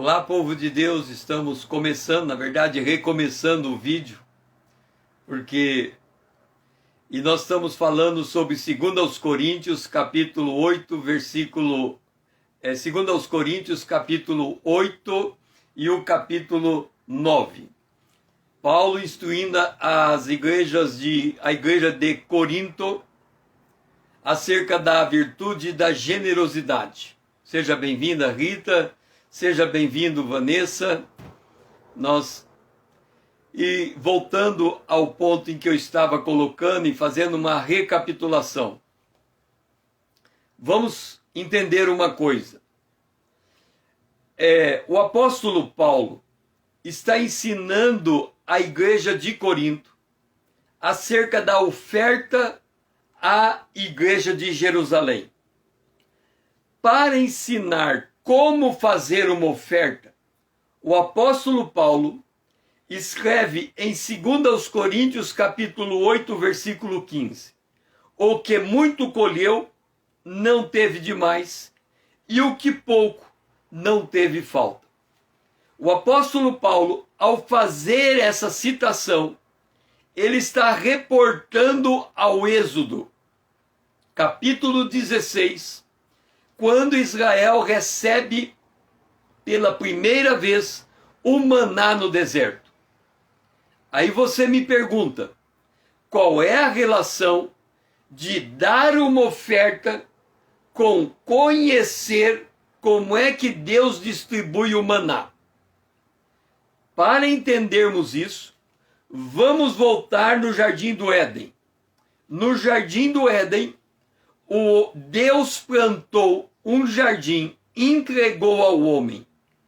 Olá, povo de Deus, estamos começando, na verdade, recomeçando o vídeo, e nós estamos falando sobre 2 Coríntios, capítulo 8, versículo... 2 Coríntios, capítulo 8 e o capítulo 9. Paulo instruindo a igreja de Corinto acerca da virtude da generosidade. Seja bem-vinda, Rita. Seja bem-vindo, Vanessa. E voltando ao ponto em que eu estava colocando e fazendo uma recapitulação. Vamos entender uma coisa. O apóstolo Paulo está ensinando a igreja de Corinto acerca da oferta à igreja de Jerusalém. Para ensinar como fazer uma oferta, o apóstolo Paulo escreve em 2 Coríntios capítulo 8, versículo 15: o que muito colheu não teve demais, e o que pouco não teve falta. O apóstolo Paulo, ao fazer essa citação, ele está reportando ao Êxodo, capítulo 16, quando Israel recebe pela primeira vez o maná no deserto. Aí você me pergunta, qual é a relação de dar uma oferta com conhecer como é que Deus distribui o maná? Para entendermos isso, vamos voltar no Jardim do Éden. No Jardim do Éden, Deus plantou um jardim, entregou ao homem,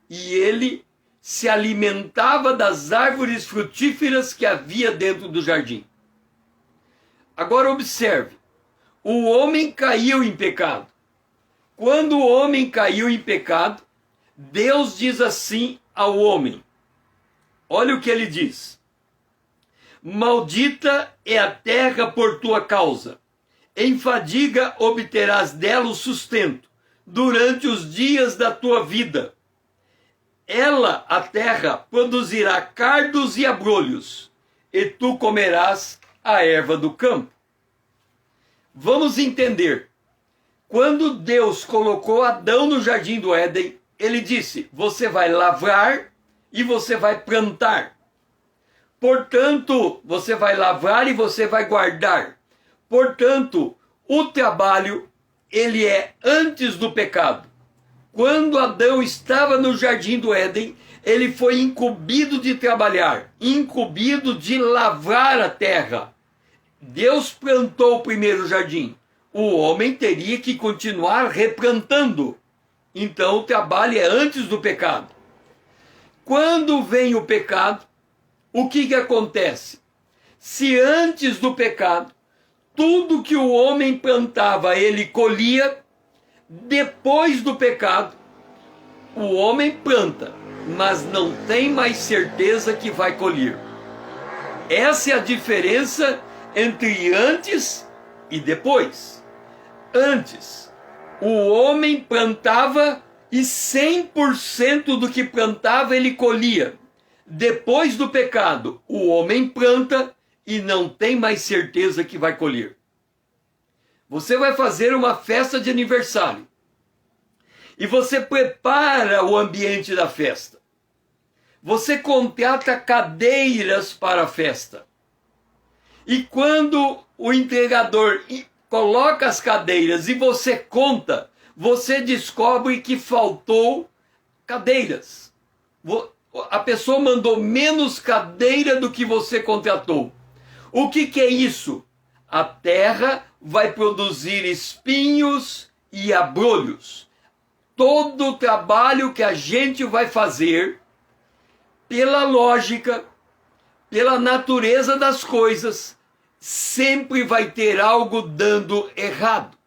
e ele se alimentava das árvores frutíferas que havia dentro do jardim. Agora observe, o homem caiu em pecado. Quando o homem caiu em pecado, Deus diz assim ao homem. Olha o que ele diz: maldita é a terra por tua causa. Em fadiga obterás dela o sustento durante os dias da tua vida. Ela, a terra, produzirá cardos e abrolhos, e tu comerás a erva do campo. Vamos entender. Quando Deus colocou Adão no Jardim do Éden, ele disse: você vai lavrar e você vai plantar. Portanto, você vai lavrar e você vai guardar. Portanto, o trabalho, ele é antes do pecado. Quando Adão estava no Jardim do Éden, ele foi incumbido de trabalhar, incumbido de lavrar a terra. Deus plantou o primeiro jardim. O homem teria que continuar replantando. Então o trabalho é antes do pecado. Quando vem o pecado, o que acontece? Se antes do pecado, tudo que o homem plantava ele colhia, depois do pecado, o homem planta, mas não tem mais certeza que vai colher. Essa é a diferença entre antes e depois. Antes, o homem plantava e 100% do que plantava ele colhia. Depois do pecado, o homem planta e não tem mais certeza que vai colher. Você vai fazer uma festa de aniversário e você prepara o ambiente da festa. Você contrata cadeiras para a festa. E quando o entregador coloca as cadeiras e você conta, você descobre que faltou cadeiras. A pessoa mandou menos cadeira do que você contratou. O que é isso? A terra vai produzir espinhos e abrolhos. Todo o trabalho que a gente vai fazer, pela lógica, pela natureza das coisas, sempre vai ter algo dando errado.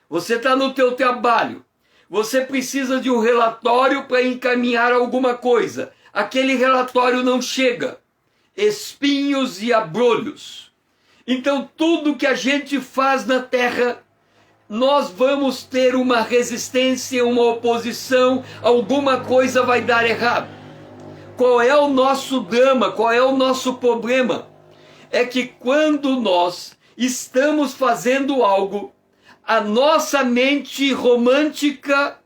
Você está no teu trabalho, você precisa de um relatório para encaminhar alguma coisa. Aquele relatório não chega. Espinhos e abrolhos. Então tudo que a gente faz na terra nós vamos ter uma resistência, uma oposição, alguma coisa vai dar errado. Qual é o nosso drama? Qual é o nosso problema? É que quando nós estamos fazendo algo, a nossa mente romântica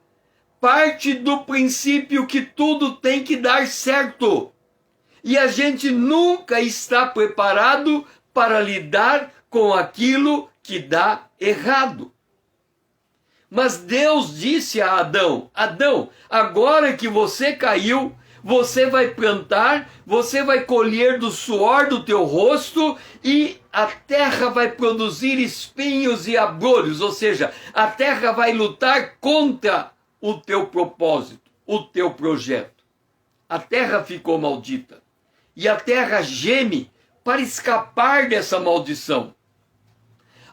parte do princípio que tudo tem que dar certo. E a gente nunca está preparado para lidar com aquilo que dá errado. Mas Deus disse a Adão: Adão, agora que você caiu, você vai plantar, você vai colher do suor do teu rosto e a terra vai produzir espinhos e abrolhos, ou seja, a terra vai lutar contra o teu propósito, o teu projeto. A terra ficou maldita e a terra geme para escapar dessa maldição.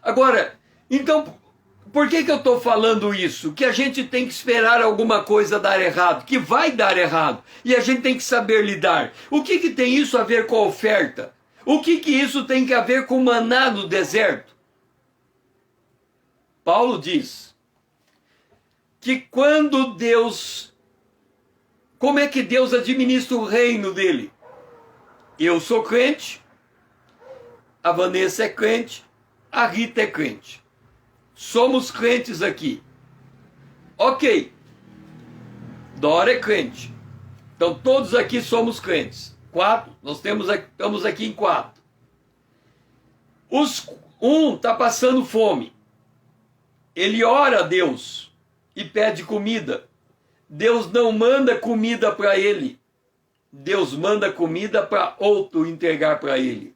Agora, então, por que eu estou falando isso? Que a gente tem que esperar alguma coisa dar errado, que vai dar errado, e a gente tem que saber lidar. O que tem isso a ver com a oferta? O que isso tem a ver com o maná no deserto? Paulo diz que quando Deus... Como é que Deus administra o reino dele? Eu sou crente, a Vanessa é crente, a Rita é crente. Somos crentes aqui. Ok. Dora é crente. Então todos aqui somos crentes. 4, estamos aqui em 4. Um está passando fome. Ele ora a Deus e pede comida. Deus não manda comida para ele. Deus manda comida para outro entregar para ele.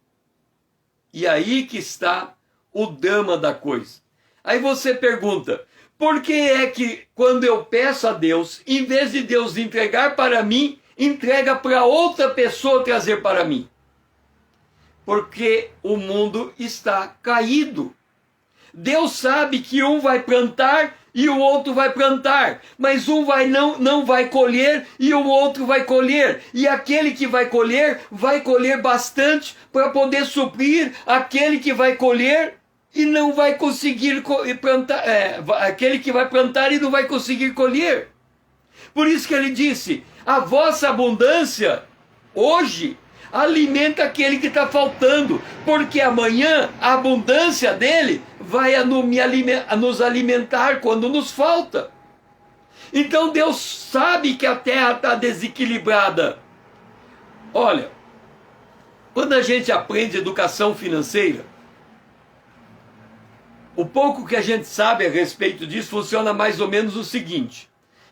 E aí que está o drama da coisa. Aí você pergunta, por que é que quando eu peço a Deus, em vez de Deus entregar para mim, entrega para outra pessoa trazer para mim? Porque o mundo está caído. Deus sabe que um vai plantar e o outro vai plantar, mas um não vai colher e o outro vai colher. E aquele que vai colher bastante para poder suprir aquele que vai colher e não vai conseguir plantar, aquele que vai plantar e não vai conseguir colher. Por isso que ele disse, a vossa abundância hoje alimenta aquele que está faltando, porque amanhã a abundância dele vai nos alimentar quando nos falta. Então Deus sabe que a terra está desequilibrada. Olha, quando a gente aprende educação financeira, o pouco que a gente sabe a respeito disso funciona mais ou menos o seguinte.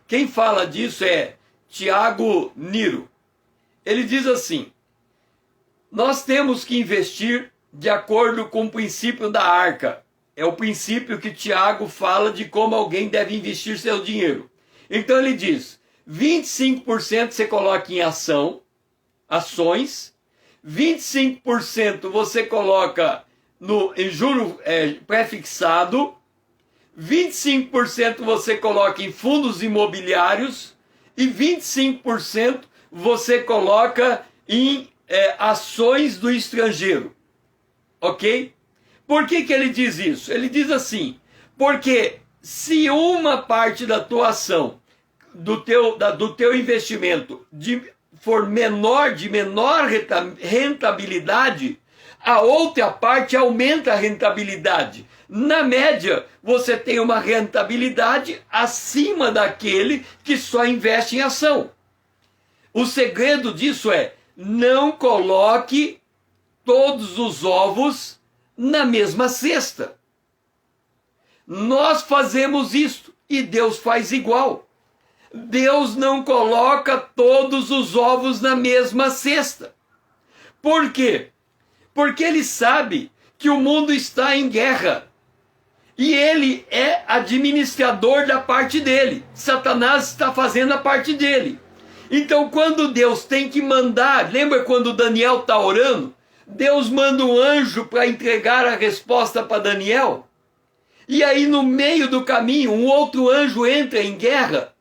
Quem fala disso é Tiago Niro. Ele diz assim, nós temos que investir de acordo com o princípio da arca. É o princípio que Tiago fala de como alguém deve investir seu dinheiro. Então ele diz, 25% você coloca em ações, 25% você coloca em juro pré-fixado, 25% você coloca em fundos imobiliários e 25% você coloca em ações do estrangeiro. Ok? Por que ele diz isso? Ele diz assim, porque se uma parte da tua ação, do teu investimento for de menor rentabilidade, a outra parte aumenta a rentabilidade. Na média, você tem uma rentabilidade acima daquele que só investe em ação. O segredo disso é, não coloque todos os ovos na mesma cesta. Nós fazemos isto e Deus faz igual. Deus não coloca todos os ovos na mesma cesta. Por quê? Porque ele sabe que o mundo está em guerra. E ele é administrador da parte dele. Satanás está fazendo a parte dele. Então quando Deus tem que mandar, lembra quando Daniel está orando? Deus manda um anjo para entregar a resposta para Daniel. E aí no meio do caminho um outro anjo entra em guerra.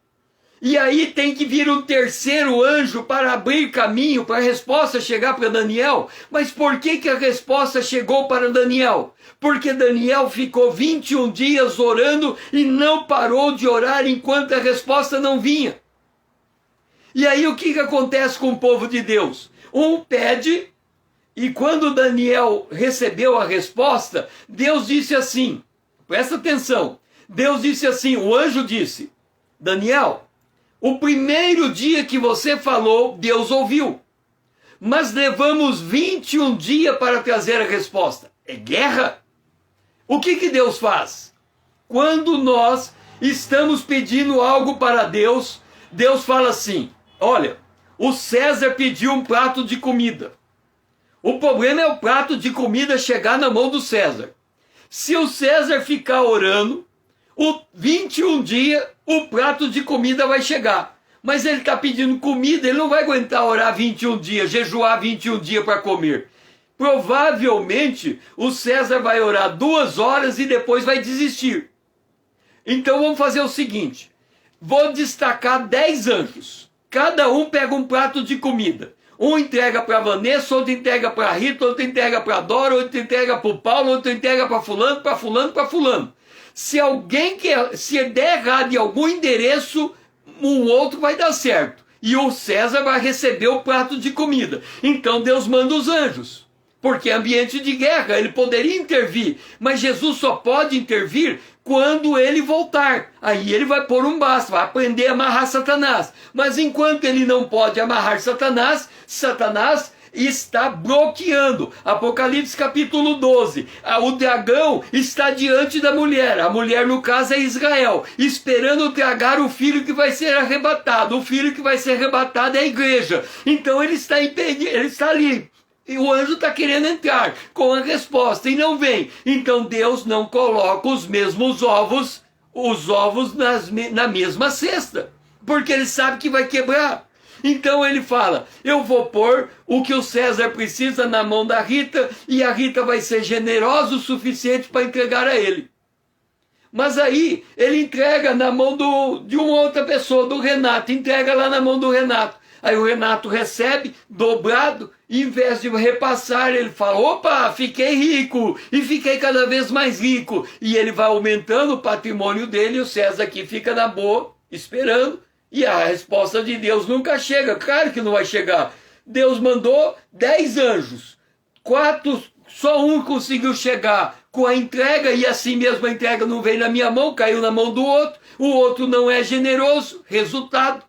E aí tem que vir um terceiro anjo para abrir caminho para a resposta chegar para Daniel. Mas por que a resposta chegou para Daniel? Porque Daniel ficou 21 dias orando e não parou de orar enquanto a resposta não vinha. E aí o que acontece com o povo de Deus? Um pede, e quando Daniel recebeu a resposta, Deus disse assim, presta atenção, Deus disse assim, o anjo disse, Daniel, o primeiro dia que você falou, Deus ouviu. Mas levamos 21 dias para trazer a resposta. É guerra? O que Deus faz? Quando nós estamos pedindo algo para Deus, Deus fala assim, olha, o César pediu um prato de comida. O problema é o prato de comida chegar na mão do César. Se o César ficar orando, 21 dias, o prato de comida vai chegar. Mas ele está pedindo comida, ele não vai aguentar orar 21 dias, jejuar 21 dias para comer. Provavelmente, o César vai orar 2 horas e depois vai desistir. Então vamos fazer o seguinte, vou destacar 10 anjos. Cada um pega um prato de comida. Um entrega para Vanessa, outro entrega para Rita, outro entrega para Dora, outro entrega para o Paulo, outro entrega para fulano, para fulano, para fulano. Se der errado em algum endereço, um outro vai dar certo. E o César vai receber o prato de comida. Então Deus manda os anjos. Porque é ambiente de guerra, ele poderia intervir. Mas Jesus só pode intervir quando ele voltar. Aí ele vai pôr um basta, vai aprender a amarrar Satanás. Mas enquanto ele não pode amarrar Satanás, Satanás está bloqueando. Apocalipse capítulo 12. O dragão está diante da mulher. A mulher, no caso, é Israel, esperando tragar o filho que vai ser arrebatado. O filho que vai ser arrebatado é a igreja. Então ele está impedido, ele está ali. E o anjo está querendo entrar com a resposta e não vem. Então Deus não coloca os mesmos ovos, na mesma cesta. Porque ele sabe que vai quebrar. Então ele fala, eu vou pôr o que o César precisa na mão da Rita e a Rita vai ser generosa o suficiente para entregar a ele. Mas aí ele entrega na mão de uma outra pessoa, do Renato, entrega lá na mão do Renato. Aí o Renato recebe dobrado, e em vez de repassar, ele fala, opa, fiquei rico, e fiquei cada vez mais rico. E ele vai aumentando o patrimônio dele, e o César aqui fica na boa, esperando. E a resposta de Deus nunca chega, claro que não vai chegar. Deus mandou 10 anjos, 4, só um conseguiu chegar com a entrega, e assim mesmo a entrega não veio na minha mão, caiu na mão do outro, o outro não é generoso, resultado.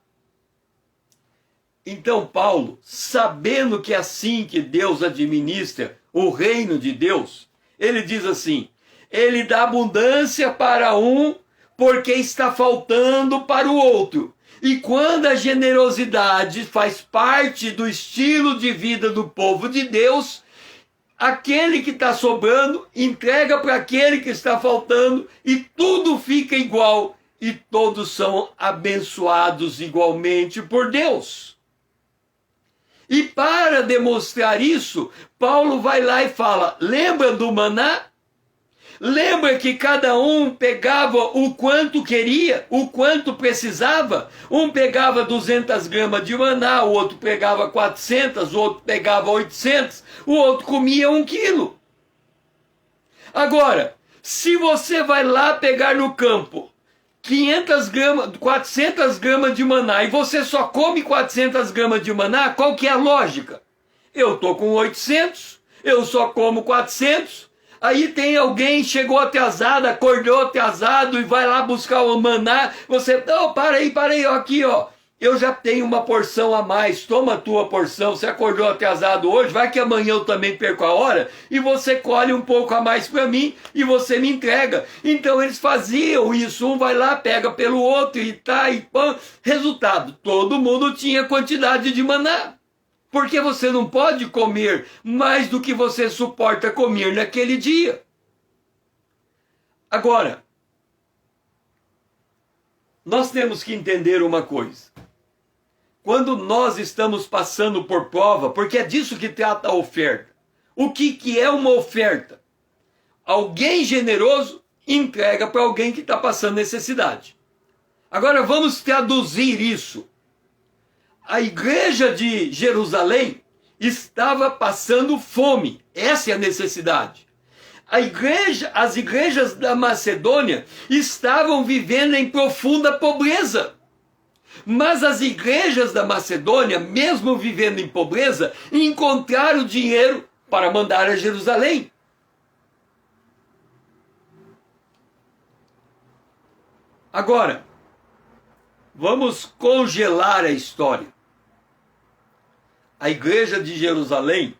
Então Paulo, sabendo que é assim que Deus administra o reino de Deus, ele diz assim, ele dá abundância para um, porque está faltando para o outro. E quando a generosidade faz parte do estilo de vida do povo de Deus, aquele que está sobrando entrega para aquele que está faltando e tudo fica igual e todos são abençoados igualmente por Deus. E para demonstrar isso, Paulo vai lá e fala, lembra do maná? Lembra que cada um pegava o quanto queria, o quanto precisava? Um pegava 200 gramas de maná, o outro pegava 400, o outro pegava 800, o outro comia 1 quilo. Agora, se você vai lá pegar no campo 400 gramas de maná e você só come 400 gramas de maná, qual que é a lógica? Eu estou com 800, eu só como 400, aí tem alguém, chegou atrasado, acordou atrasado e vai lá buscar o maná, você, não, para aí, aqui ó, eu já tenho uma porção a mais, toma a tua porção, você acordou atrasado hoje, vai que amanhã eu também perco a hora, e você colhe um pouco a mais para mim, e você me entrega. Então eles faziam isso, um vai lá, pega pelo outro, e tá, e pã. Resultado, todo mundo tinha quantidade de maná. Porque você não pode comer mais do que você suporta comer naquele dia. Agora, nós temos que entender uma coisa. Quando nós estamos passando por prova, porque é disso que trata a oferta. O que é uma oferta? Alguém generoso entrega para alguém que está passando necessidade. Agora vamos traduzir isso. A igreja de Jerusalém estava passando fome. Essa é a necessidade. As igrejas da Macedônia estavam vivendo em profunda pobreza. Mas as igrejas da Macedônia, mesmo vivendo em pobreza, encontraram dinheiro para mandar a Jerusalém. Agora, vamos congelar a história. A igreja de Jerusalém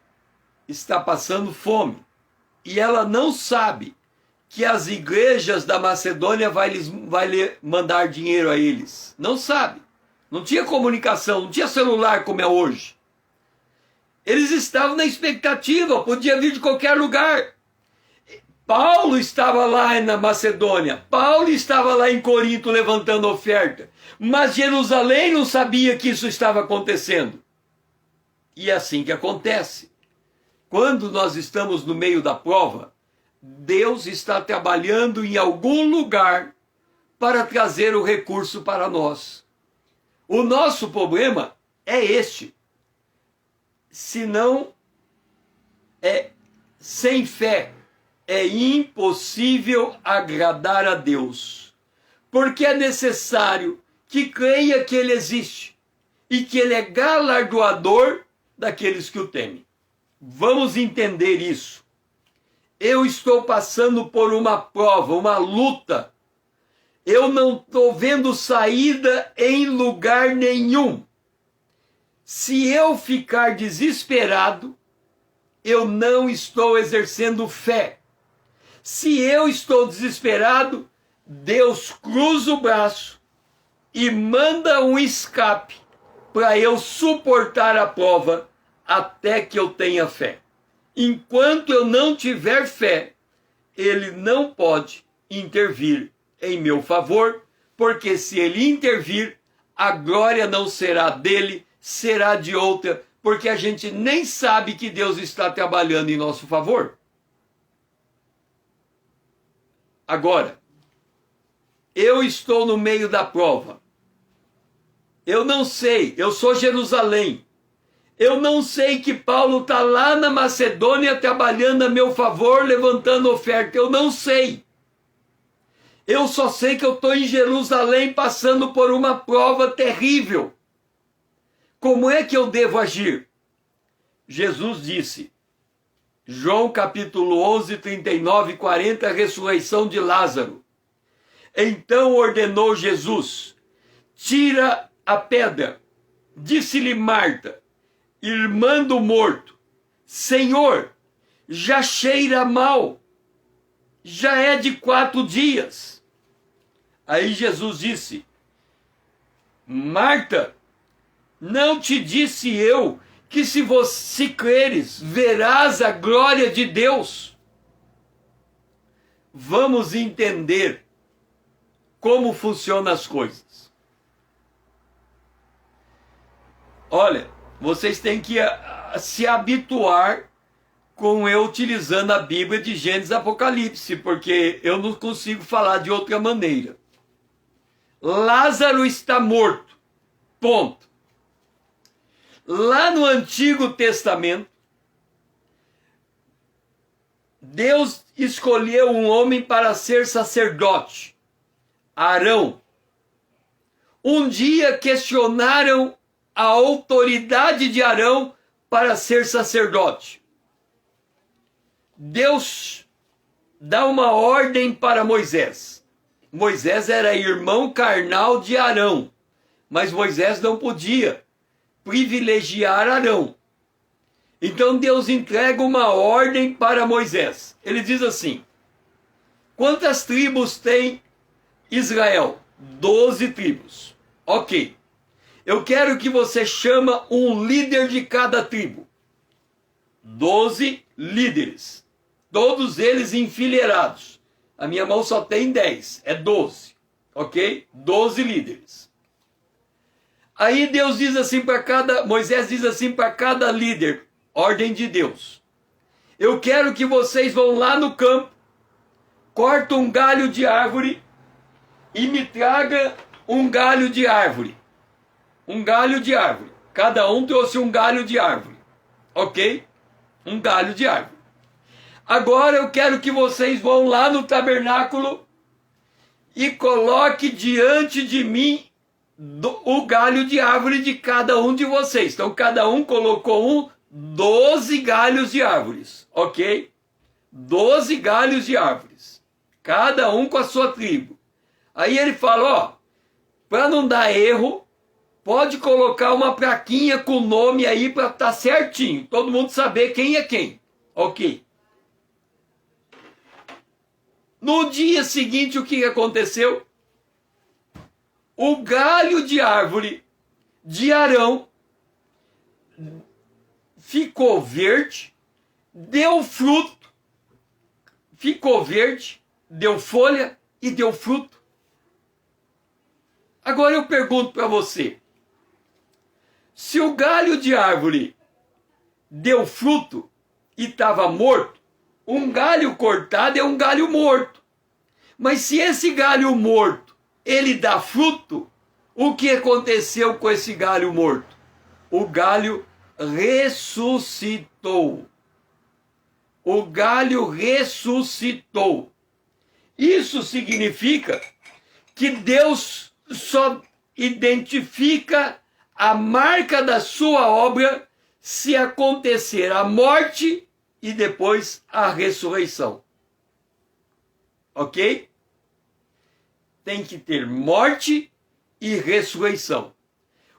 está passando fome e ela não sabe que as igrejas da Macedônia vai mandar dinheiro a eles. Não sabe. Não tinha comunicação, não tinha celular como é hoje. Eles estavam na expectativa, podia vir de qualquer lugar. Paulo estava lá na Macedônia, Paulo estava lá em Corinto levantando oferta, mas Jerusalém não sabia que isso estava acontecendo. E é assim que acontece. Quando nós estamos no meio da prova, Deus está trabalhando em algum lugar para trazer o recurso para nós. O nosso problema é este. Senão, sem fé, é impossível agradar a Deus. Porque é necessário que creia que Ele existe e que Ele é galardoador daqueles que o temem. Vamos entender isso. Eu estou passando por uma prova, uma luta. Eu não estou vendo saída em lugar nenhum. Se eu ficar desesperado, eu não estou exercendo fé. Se eu estou desesperado, Deus cruza o braço e manda um escape para eu suportar a prova até que eu tenha fé. Enquanto eu não tiver fé, Ele não pode intervir em meu favor, porque se Ele intervir, a glória não será dele, será de outra, porque a gente nem sabe que Deus está trabalhando em nosso favor. Agora, eu estou no meio da prova. Eu não sei, eu sou Jerusalém. Eu não sei que Paulo está lá na Macedônia trabalhando a meu favor, levantando oferta. Eu não sei. Eu só sei que eu estou em Jerusalém passando por uma prova terrível. Como é que eu devo agir? Jesus disse, João capítulo 11, 39 e 40, a ressurreição de Lázaro. Então ordenou Jesus, tira a pedra. Disse-lhe Marta, irmã do morto, Senhor, já cheira mal, já é de 4 dias. Aí Jesus disse, Marta, não te disse eu que se você creres, verás a glória de Deus? Vamos entender como funcionam as coisas. Olha, vocês têm que se habituar com eu utilizando a Bíblia de Gênesis e Apocalipse, porque eu não consigo falar de outra maneira. Lázaro está morto. Ponto. Lá no Antigo Testamento, Deus escolheu um homem para ser sacerdote, Arão. Um dia questionaram a autoridade de Arão para ser sacerdote. Deus dá uma ordem para Moisés. Moisés era irmão carnal de Arão, mas Moisés não podia privilegiar Arão. Então Deus entrega uma ordem para Moisés. Ele diz assim, quantas tribos tem Israel? 12 tribos. Ok. Eu quero que você chama um líder de cada tribo. 12 líderes. Todos eles enfileirados. A minha mão só tem 10. É 12. Ok? 12 líderes. Aí Deus diz assim para Moisés diz assim para cada líder. Ordem de Deus. Eu quero que vocês vão lá no campo. Cortam um galho de árvore. E me traga um galho de árvore. Um galho de árvore. Cada um trouxe um galho de árvore. Ok? Um galho de árvore. Agora eu quero que vocês vão lá no tabernáculo e coloque diante de mim o galho de árvore de cada um de vocês. Então cada um colocou 12 galhos de árvores. Ok? 12 galhos de árvores. Cada um com a sua tribo. Aí ele fala, ó, para não dar erro, pode colocar uma plaquinha com o nome aí para estar certinho. Todo mundo saber quem é quem. Ok. No dia seguinte, o que aconteceu? O galho de árvore de Arão ficou verde, deu fruto, ficou verde, deu folha e deu fruto. Agora eu pergunto para você, se o galho de árvore deu fruto e estava morto, um galho cortado é um galho morto. Mas se esse galho morto, ele dá fruto, o que aconteceu com esse galho morto? O galho ressuscitou. O galho ressuscitou. Isso significa que Deus só identifica a marca da sua obra se acontecer a morte e depois a ressurreição. Ok? Tem que ter morte e ressurreição.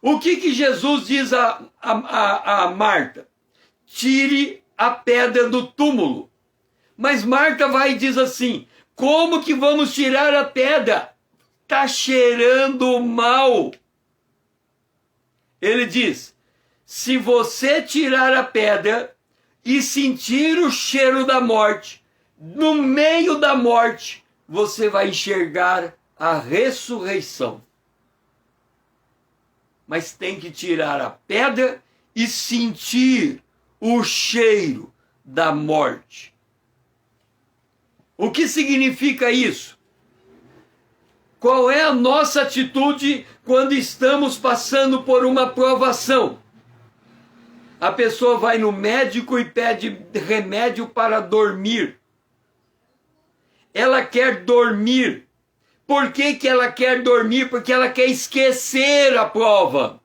O que Jesus diz a Marta? Tire a pedra do túmulo. Mas Marta vai e diz assim, como que vamos tirar a pedra? Está cheirando mal. Ele diz, se você tirar a pedra e sentir o cheiro da morte, no meio da morte, você vai enxergar a ressurreição. Mas tem que tirar a pedra e sentir o cheiro da morte. O que significa isso? Qual é a nossa atitude quando estamos passando por uma provação? A pessoa vai no médico e pede remédio para dormir. Ela quer dormir. Por que que ela quer dormir? Porque ela quer esquecer a prova.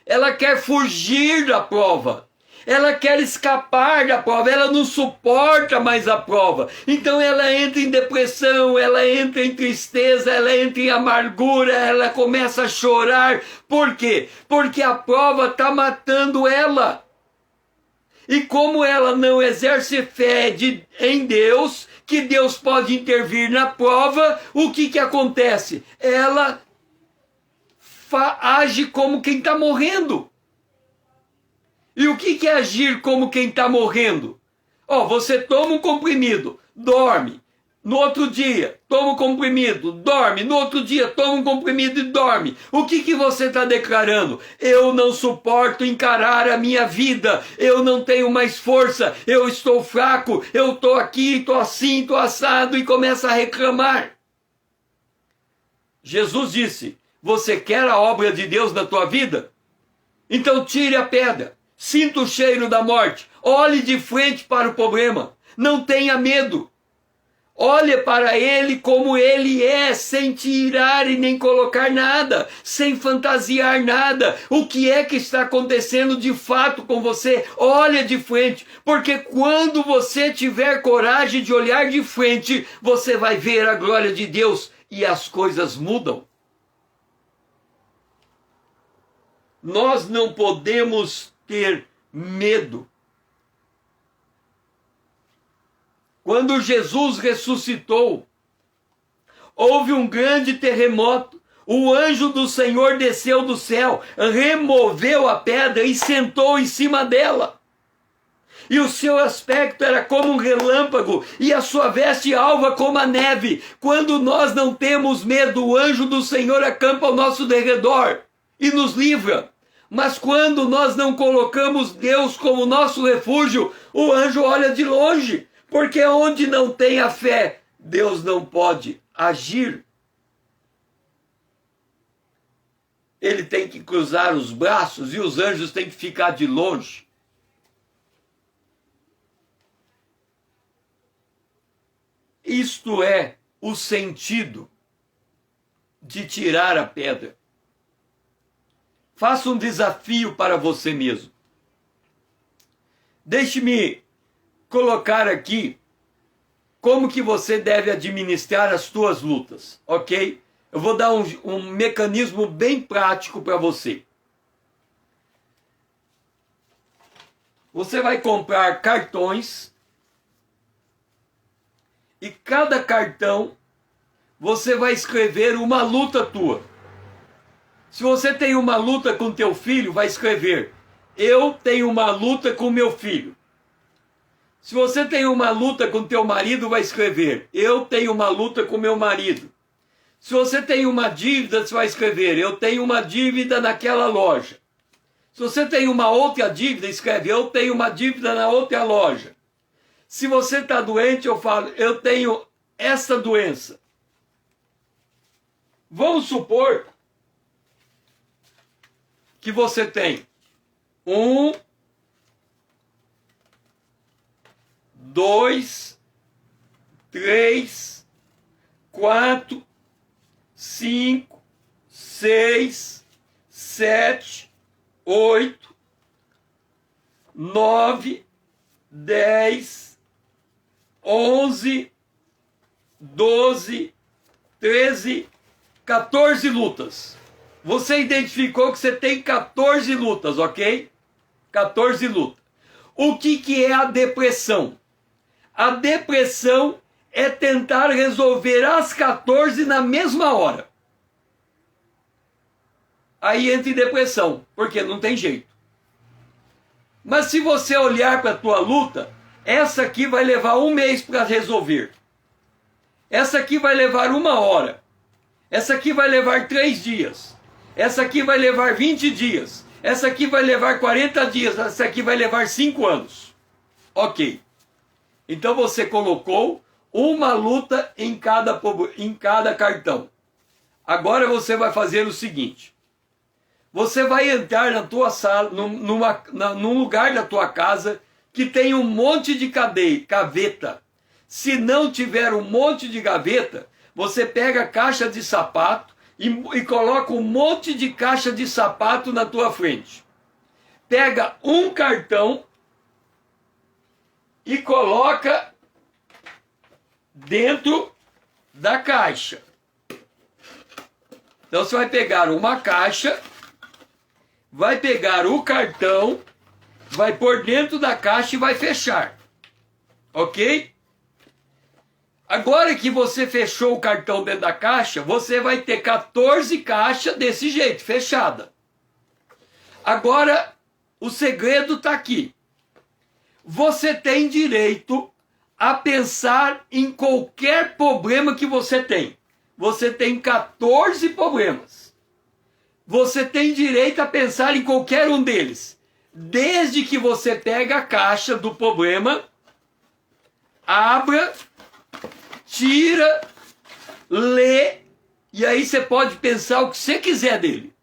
Ela quer fugir da prova. Ela quer escapar da prova, ela não suporta mais a prova. Então ela entra em depressão, ela entra em tristeza, ela entra em amargura, ela começa a chorar. Por quê? Porque a prova está matando ela. E como ela não exerce fé em Deus, que Deus pode intervir na prova, o que acontece? Ela age como quem está morrendo. E o que é agir como quem está morrendo? Ó, você toma um comprimido, dorme. No outro dia, toma um comprimido, dorme. No outro dia, toma um comprimido e dorme. O que você está declarando? Eu não suporto encarar a minha vida. Eu não tenho mais força. Eu estou fraco. Eu estou aqui, estou assim, estou assado. E começa a reclamar. Jesus disse, você quer a obra de Deus na tua vida? Então tire a pedra. Sinta o cheiro da morte. Olhe de frente para o problema. Não tenha medo. Olhe para ele como ele é, sem tirar e nem colocar nada, sem fantasiar nada. O que é que está acontecendo de fato com você? Olha de frente, porque quando você tiver coragem de olhar de frente, você vai ver a glória de Deus e as coisas mudam. Nós não podemos ter medo. Quando Jesus ressuscitou, houve um grande terremoto. O anjo do Senhor desceu do céu, removeu a pedra e sentou em cima dela. E o seu aspecto era como um relâmpago, e a sua veste alva como a neve. Quando nós não temos medo, o anjo do Senhor acampa ao nosso derredor e nos livra. Mas quando nós não colocamos Deus como nosso refúgio, o anjo olha de longe, porque onde não tem a fé, Deus não pode agir. ele tem que cruzar os braços e os anjos têm que ficar de longe. Isto é o sentido de tirar a pedra. Faça um desafio para você mesmo. Deixe-me colocar aqui como que você deve administrar as suas lutas, ok? Eu vou dar um mecanismo bem prático para você. Você vai comprar cartões e cada cartão você vai escrever uma luta tua. Se você tem uma luta com teu filho, vai escrever: eu tenho uma luta com meu filho. Se você tem uma luta com teu marido, vai escrever: eu tenho uma luta com meu marido. Se você tem uma dívida, você vai escrever: eu tenho uma dívida naquela loja. Se você tem uma outra dívida, escreve: eu tenho uma dívida na outra loja. Se você está doente, eu falo: eu tenho essa doença. Vamos supor que você tem 1, 2, 3, 4, 5, 6, 7, 8, 9, 10, 11, 12, 13, 14 lutas. Você identificou que você tem 14 lutas, ok? 14 lutas. O que é a depressão? A depressão é tentar resolver as 14 na mesma hora. Aí entra em depressão, porque não tem jeito. Mas se você olhar para a tua luta, essa aqui vai levar 1 mês para resolver. Essa aqui vai levar 1 hora. Essa aqui vai levar 3 dias. Essa aqui vai levar 20 dias. Essa aqui vai levar 40 dias. Essa aqui vai levar 5 anos. Ok. Então você colocou uma luta em cada cartão. Agora você vai fazer o seguinte. Você vai entrar na tua sala, num lugar da tua casa que tem um monte de gaveta. Se não tiver um monte de gaveta, você pega a caixa de sapato e coloca um monte de caixa de sapato na tua frente. Pega um cartão e coloca dentro da caixa. Então você vai pegar uma caixa, vai pegar o cartão, vai pôr dentro da caixa e vai fechar. Ok? Agora que você fechou o cartão dentro da caixa, você vai ter 14 caixas desse jeito, fechada. Agora, o segredo está aqui. Você tem direito a pensar em qualquer problema que você tem. Você tem 14 problemas. Você tem direito a pensar em qualquer um deles. Desde que você pega a caixa do problema, abra, tira, lê, e aí você pode pensar o que você quiser dele.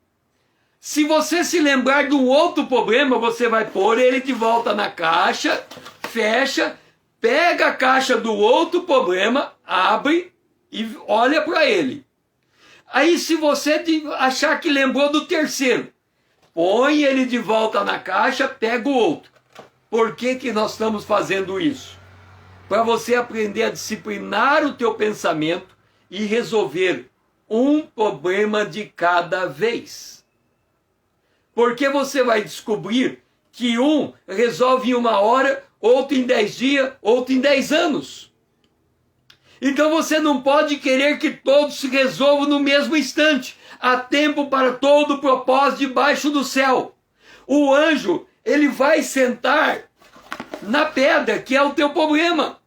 Se você se lembrar de um outro problema, você vai pôr ele de volta na caixa, fecha, pega a caixa do outro problema, abre e olha para ele. Aí se você achar que lembrou do terceiro, põe ele de volta na caixa, pega o outro. Por que nós estamos fazendo isso? Para você aprender a disciplinar o teu pensamento e resolver um problema de cada vez. Porque você vai descobrir que um resolve em 1 hora, outro em 10 dias, outro em 10 anos. Então você não pode querer que todos se resolvam no mesmo instante. Há tempo para todo propósito debaixo do céu. O anjo, ele vai sentar na pedra, que é o teu problema,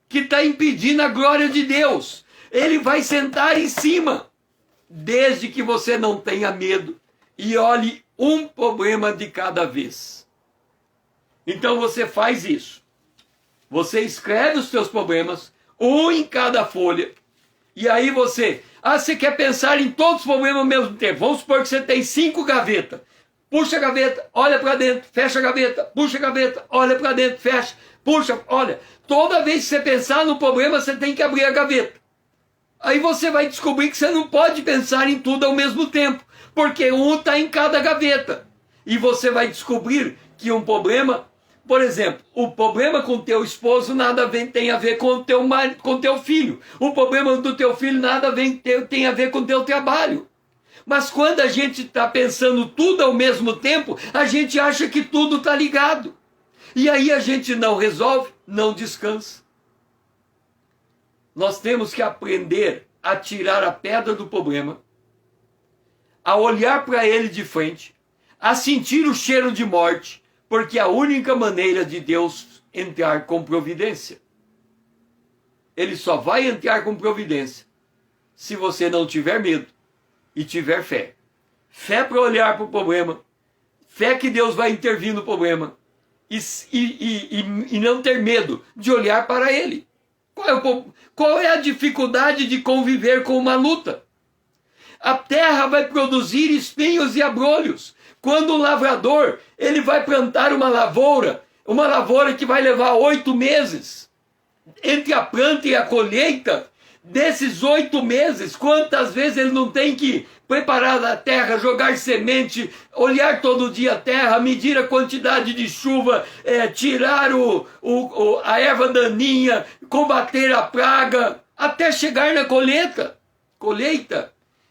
que está impedindo a glória de Deus. Ele vai sentar em cima, desde que você não tenha medo e olhe um problema de cada vez. Então você faz isso. Você escreve os seus problemas, um em cada folha, E aí você quer pensar em todos os problemas ao mesmo tempo. Vamos supor que você tem 5 gavetas. Puxa a gaveta, olha para dentro, fecha a gaveta, puxa a gaveta, olha para dentro, fecha, puxa, olha. Toda vez que você pensar no problema, você tem que abrir a gaveta. Aí você vai descobrir que você não pode pensar em tudo ao mesmo tempo, porque um está em cada gaveta. E você vai descobrir que um problema, por exemplo, o problema com teu esposo nada tem a ver com teu marido, com teu filho. O problema do teu filho nada tem a ver com teu trabalho. Mas quando a gente está pensando tudo ao mesmo tempo, a gente acha que tudo está ligado. E aí a gente não resolve, não descansa. Nós temos que aprender a tirar a pedra do problema, a olhar para ele de frente, a sentir o cheiro de morte, porque é a única maneira de Deus entrar com providência. Ele só vai entrar com providência se você não tiver medo e tiver fé. Fé para olhar para o problema, fé que Deus vai intervir no problema e não ter medo de olhar para ele. Qual é a dificuldade de conviver com uma luta? A terra vai produzir espinhos e abrolhos. Quando o lavrador, ele vai plantar uma lavoura que vai levar 8 meses, entre a planta e a colheita, desses 8 meses, quantas vezes ele não tem que preparar a terra, jogar semente, olhar todo dia a terra, medir a quantidade de chuva, tirar a erva daninha, combater a praga, até chegar na colheita.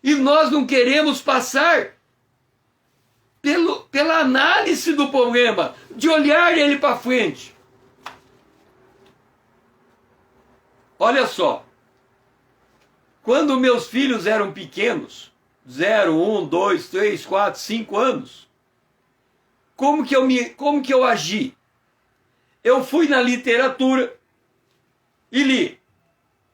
E nós não queremos passar pela análise do problema, de olhar ele para frente. Olha só, quando meus filhos eram pequenos, 0, 1, 2, 3, 4, 5 anos, como que eu agi? Eu fui na literatura e li.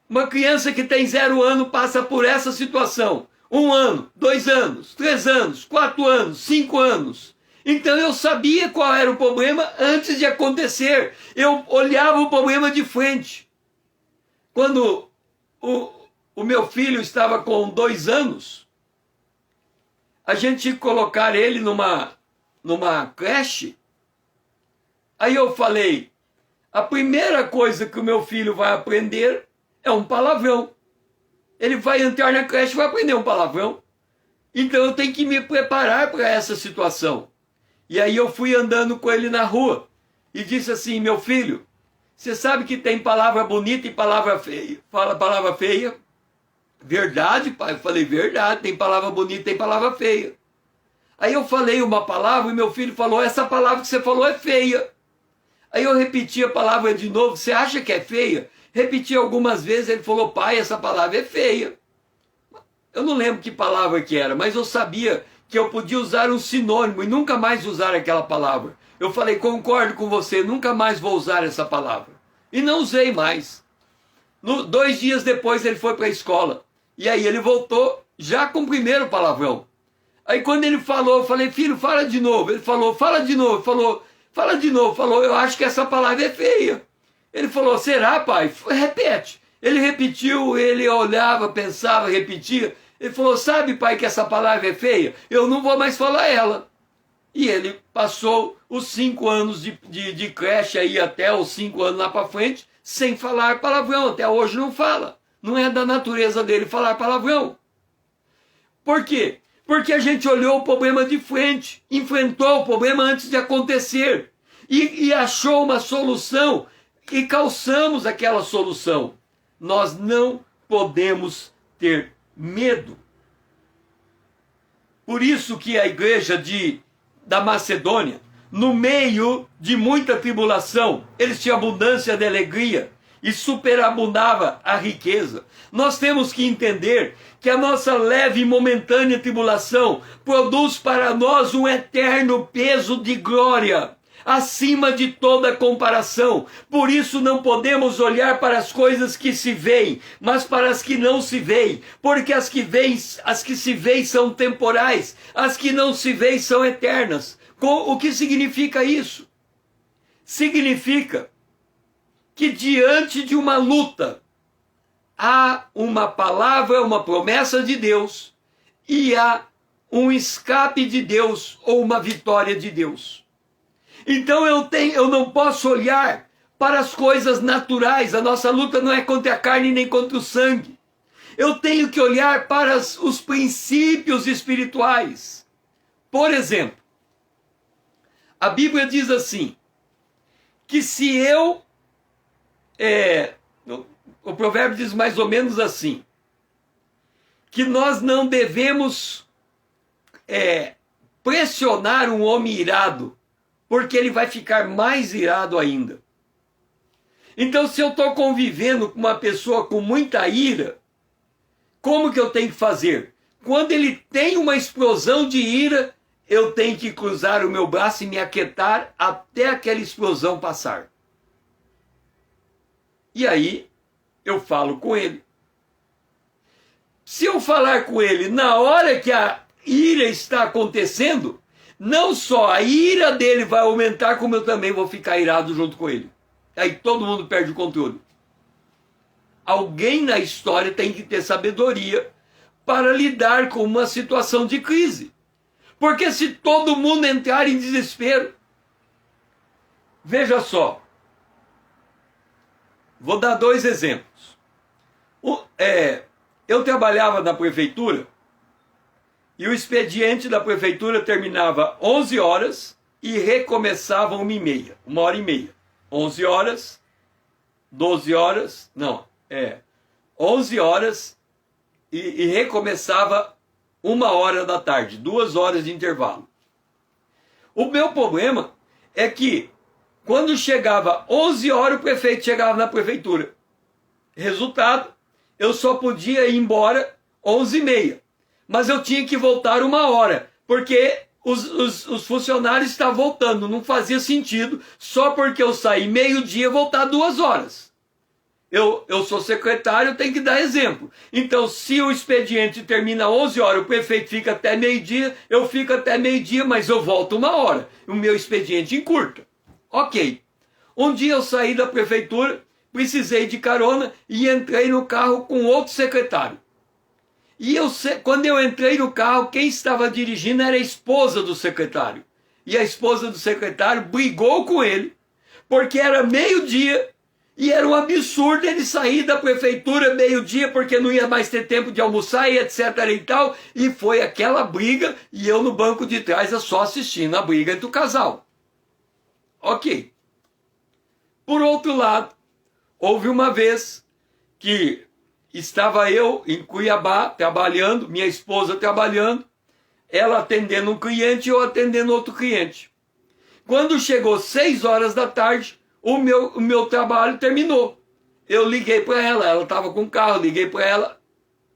Uma criança que tem 0 ano passa por essa situação. 1 ano, 2 anos, 3 anos, 4 anos, 5 anos. Então eu sabia qual era o problema antes de acontecer. Eu olhava o problema de frente. Quando o meu filho estava com 2 anos, a gente tinha que colocar ele numa creche. Aí eu falei, a primeira coisa que o meu filho vai aprender é um palavrão. Ele vai entrar na creche e vai aprender um palavrão. Então eu tenho que me preparar para essa situação. E aí eu fui andando com ele na rua e disse assim, meu filho, você sabe que tem palavra bonita e palavra feia? Fala palavra feia. Verdade, pai? Eu falei, verdade, tem palavra bonita e tem palavra feia. Aí eu falei uma palavra e meu filho falou, essa palavra que você falou é feia. Aí eu repeti a palavra de novo, você acha que é feia? Repeti algumas vezes, ele falou, pai, essa palavra é feia. Eu não lembro que palavra que era, mas eu sabia que eu podia usar um sinônimo e nunca mais usar aquela palavra. Eu falei, concordo com você, nunca mais vou usar essa palavra. E não usei mais. 2 dias depois ele foi para a escola. E aí ele voltou já com o primeiro palavrão. Aí quando ele falou, eu falei, filho, fala de novo. Ele falou, fala de novo. Ele falou, fala de novo. Falou, eu acho que essa palavra é feia. Ele falou, será, pai? Repete. Ele repetiu, ele olhava, pensava, repetia. Ele falou, sabe, pai, que essa palavra é feia? Eu não vou mais falar ela. E ele passou os 5 anos de creche aí até os 5 anos lá para frente, sem falar palavrão. Até hoje não fala. Não é da natureza dele falar palavrão. Por quê? Porque a gente olhou o problema de frente, enfrentou o problema antes de acontecer e achou uma solução e calçamos aquela solução. Nós não podemos ter medo. Por isso que a igreja da Macedônia, no meio de muita tribulação, eles tinham abundância de alegria e superabundava a riqueza. Nós temos que entender que a nossa leve e momentânea tribulação produz para nós um eterno peso de glória, acima de toda comparação. Por isso não podemos olhar para as coisas que se veem, mas para as que não se veem, porque as que se veem são temporais, as que não se veem são eternas. O que significa isso? Significa que diante de uma luta, há uma palavra, uma promessa de Deus, e há um escape de Deus ou uma vitória de Deus. Então eu não posso olhar para as coisas naturais. A nossa luta não é contra a carne nem contra o sangue. Eu tenho que olhar para os princípios espirituais. Por exemplo, a Bíblia diz assim, que se eu... o provérbio diz mais ou menos assim, que nós não devemos pressionar um homem irado, porque ele vai ficar mais irado ainda. Então, se eu estou convivendo com uma pessoa com muita ira, como que eu tenho que fazer? Quando ele tem uma explosão de ira, eu tenho que cruzar o meu braço e me aquietar até aquela explosão passar. E aí, eu falo com ele. Se eu falar com ele na hora que a ira está acontecendo, não só a ira dele vai aumentar, como eu também vou ficar irado junto com ele. Aí todo mundo perde o controle. Alguém na história tem que ter sabedoria para lidar com uma situação de crise. Porque se todo mundo entrar em desespero... Veja só. Vou dar 2 exemplos. Eu trabalhava na prefeitura e o expediente da prefeitura terminava 11 horas e recomeçava 1h30, 1h30. 11 horas, 12 horas, não, 11 horas e recomeçava 1h da tarde, 2 horas de intervalo. O meu problema é que quando chegava 11 horas o prefeito chegava na prefeitura. Resultado, eu só podia ir embora 11h30, mas eu tinha que voltar 1 hora, porque os funcionários estavam voltando, não fazia sentido, só porque eu saí meio-dia voltar 2 horas. Eu sou secretário, tenho que dar exemplo. Então, se o expediente termina 11 horas, o prefeito fica até meio-dia, eu fico até meio-dia, mas eu volto 1 hora. O meu expediente encurta. Ok. Um dia eu saí da prefeitura, precisei de carona e entrei no carro com outro secretário. E quando eu entrei no carro, quem estava dirigindo era a esposa do secretário. E a esposa do secretário brigou com ele, porque era meio-dia e era um absurdo ele sair da prefeitura meio-dia, porque não ia mais ter tempo de almoçar e etc. e tal. E foi aquela briga e eu no banco de trás só assistindo a briga entre o casal. Ok. Por outro lado, houve uma vez que estava eu em Cuiabá trabalhando, minha esposa trabalhando, ela atendendo um cliente e eu atendendo outro cliente. Quando chegou 6 horas da tarde, o meu trabalho terminou. Eu liguei para ela, ela estava com o carro, liguei para ela,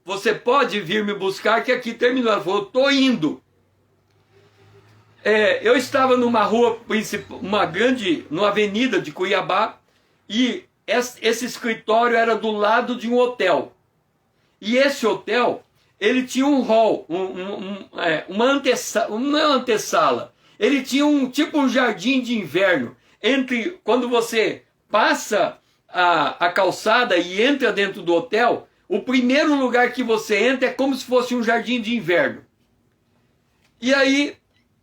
você pode vir me buscar que aqui terminou. Ela falou, estou indo. Eu estava numa rua principal, numa avenida de Cuiabá, e esse escritório era do lado de um hotel. E esse hotel, ele tinha um hall, uma antessala, não é uma antessala, ele tinha tipo um jardim de inverno, entre quando você passa a calçada e entra dentro do hotel, o primeiro lugar que você entra é como se fosse um jardim de inverno. E aí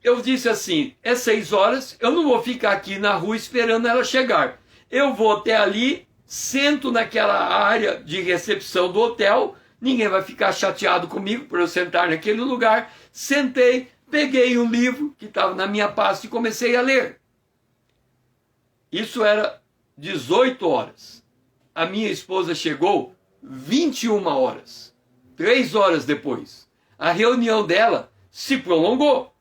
eu disse assim, 6 horas, eu não vou ficar aqui na rua esperando ela chegar. Eu vou até ali, sento naquela área de recepção do hotel, ninguém vai ficar chateado comigo por eu sentar naquele lugar. Sentei, peguei um livro que estava na minha pasta e comecei a ler. Isso era 18 horas. A minha esposa chegou 21 horas, 3 horas depois. A reunião dela se prolongou.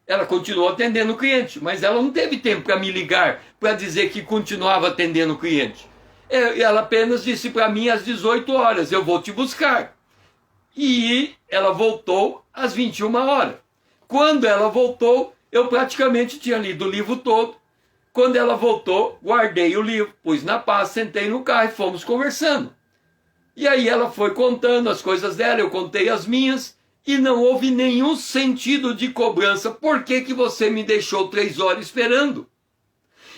Ela continuou atendendo o cliente, mas ela não teve tempo para me ligar para dizer que continuava atendendo o cliente. Ela apenas disse para mim às 18 horas, eu vou te buscar. E ela voltou às 21 horas. Quando ela voltou, eu praticamente tinha lido o livro todo. Quando ela voltou, guardei o livro, pus na pasta, sentei no carro e fomos conversando. E aí ela foi contando as coisas dela, eu contei as minhas, e não houve nenhum sentido de cobrança. Por que você me deixou 3 horas esperando?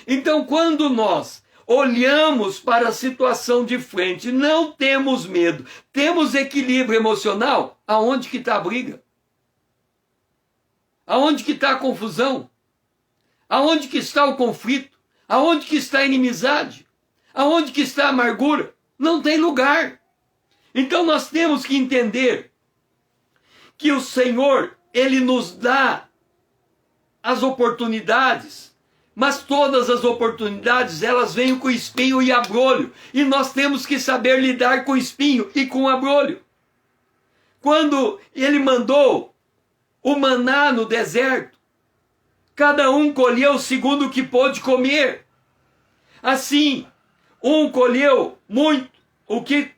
Então, quando nós olhamos para a situação de frente, não temos medo, temos equilíbrio emocional, aonde que está a briga? Aonde que está a confusão? Aonde que está o conflito? Aonde que está a inimizade? Aonde que está a amargura? Não tem lugar. Então nós temos que entender que o Senhor, Ele nos dá as oportunidades, mas todas as oportunidades, elas vêm com espinho e abrolho, e nós temos que saber lidar com espinho e com abrolho. Quando Ele mandou o maná no deserto, cada um colheu segundo o que pôde comer. Assim, um colheu muito, o que,